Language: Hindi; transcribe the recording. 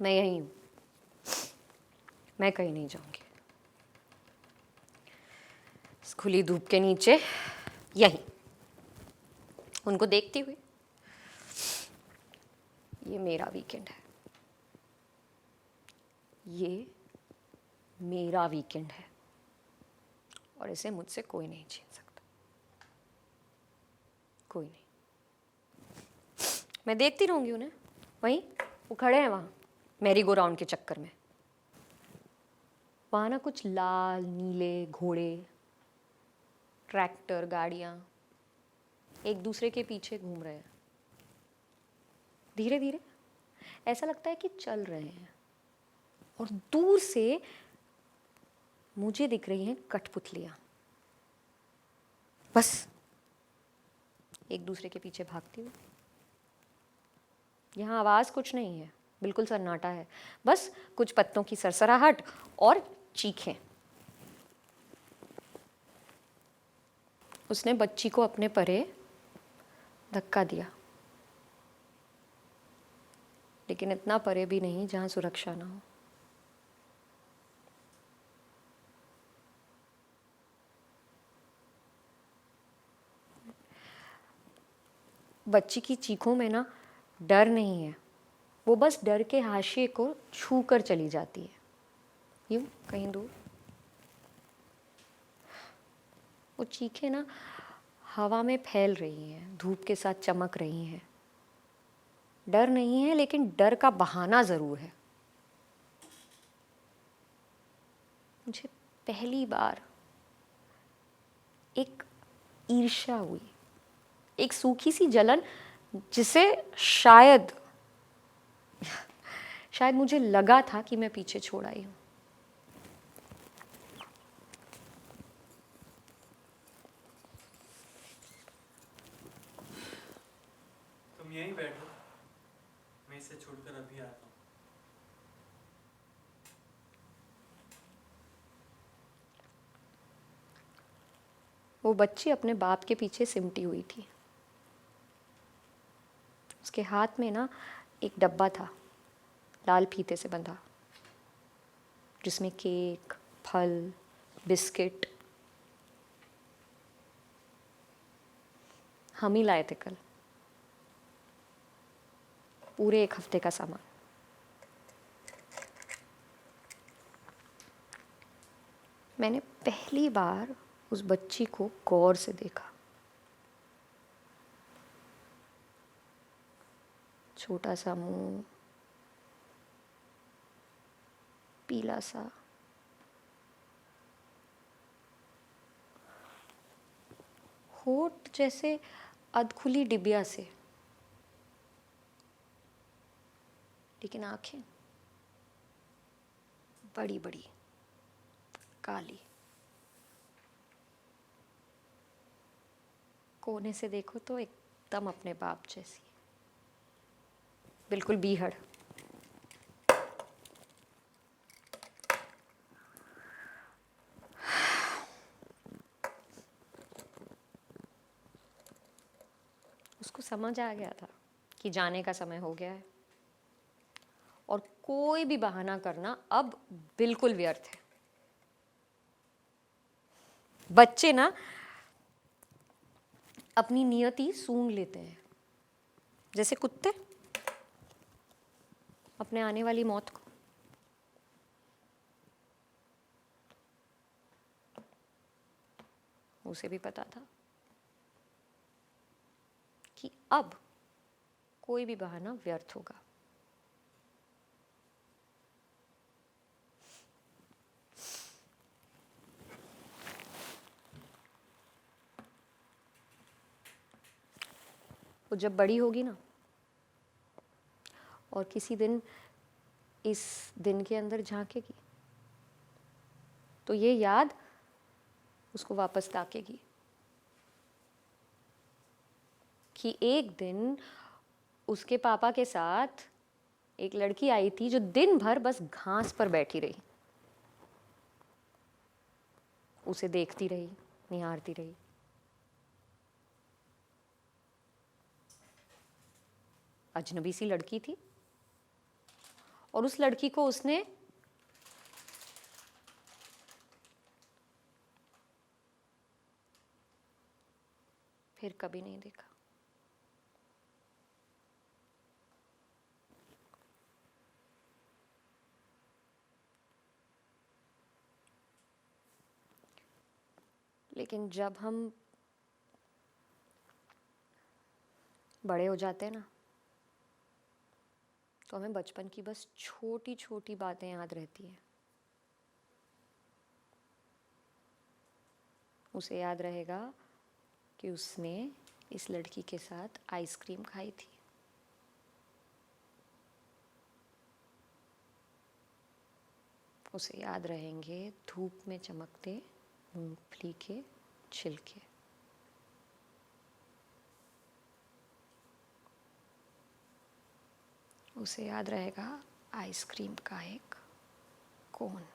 मैं यहीं हूँ, मैं कहीं नहीं जाऊंगी। इस खुली धूप के नीचे यहीं उनको देखती हुई। ये मेरा वीकेंड है, ये मेरा वीकेंड है और इसे मुझसे कोई नहीं छीन सकता, कोई नहीं। मैं देखती रहूंगी उन्हें, वहीं वो खड़े हैं वहाँ मैरी गो राउंड के चक्कर में। वहाँ ना कुछ लाल नीले घोड़े, ट्रैक्टर, गाड़ियाँ एक दूसरे के पीछे घूम रहे हैं। धीरे धीरे ऐसा लगता है कि चल रहे हैं और दूर से मुझे दिख रही हैं कठपुतलियाँ, बस एक दूसरे के पीछे भागती हुई। यहाँ आवाज़ कुछ नहीं है, बिल्कुल सन्नाटा है, बस कुछ पत्तों की सरसराहट और चीखें। उसने बच्ची को अपने परे धक्का दिया, लेकिन इतना परे भी नहीं जहाँ सुरक्षा ना हो। बच्ची की चीखों में ना डर नहीं है, वो बस डर के हाशिए को छू कर चली जाती है, यूं कहीं दूर। वो चीखें ना हवा में फैल रही हैं, धूप के साथ चमक रही हैं। डर नहीं है, लेकिन डर का बहाना ज़रूर है। मुझे पहली बार एक ईर्ष्या हुई, एक सूखी सी जलन, जिसे शायद मुझे लगा था कि मैं पीछे छोड़ आई हूँ। तुम यहीं बैठो, मैं इसे छोड़कर अभी आता हूँ। वो बच्ची अपने बाप के पीछे सिमटी हुई थी। उसके हाथ में ना एक डब्बा था, लाल फीते से बंधा, जिसमें केक, फल, बिस्किट हम ही लाए थे कल, पूरे 1 हफ्ते का सामान। मैंने पहली बार उस बच्ची को गौर से देखा। छोटा सा मुंह, पीला सा, होठ जैसे अधखुली डिबिया से, लेकिन आंखें बड़ी बड़ी, काली। कोने से देखो तो एकदम अपने बाप जैसी, बिल्कुल बीहड़। उसको समझ आ गया था कि जाने का समय हो गया है और कोई भी बहाना करना अब बिल्कुल व्यर्थ है। बच्चे ना अपनी नियति सूंघ लेते हैं, जैसे कुत्ते अपने आने वाली मौत को। उसे भी पता था कि अब कोई भी बहाना व्यर्थ होगा। वो जब बड़ी होगी ना और किसी दिन इस दिन के अंदर झांकेगी, तो ये याद उसको वापस ताकेगी कि एक दिन उसके पापा के साथ एक लड़की आई थी जो दिन भर बस घास पर बैठी रही, उसे देखती रही, निहारती रही। अजनबी सी लड़की थी और उस लड़की को उसने फिर कभी नहीं देखा। लेकिन जब हम बड़े हो जाते हैं ना, तो हमें बचपन की बस छोटी छोटी बातें याद रहती हैं। उसे याद रहेगा कि उसने इस लड़की के साथ आइसक्रीम खाई थी। उसे याद रहेंगे धूप में चमकते मूंगफली के छिलके। उसे याद रहेगा आइसक्रीम का एक कोन।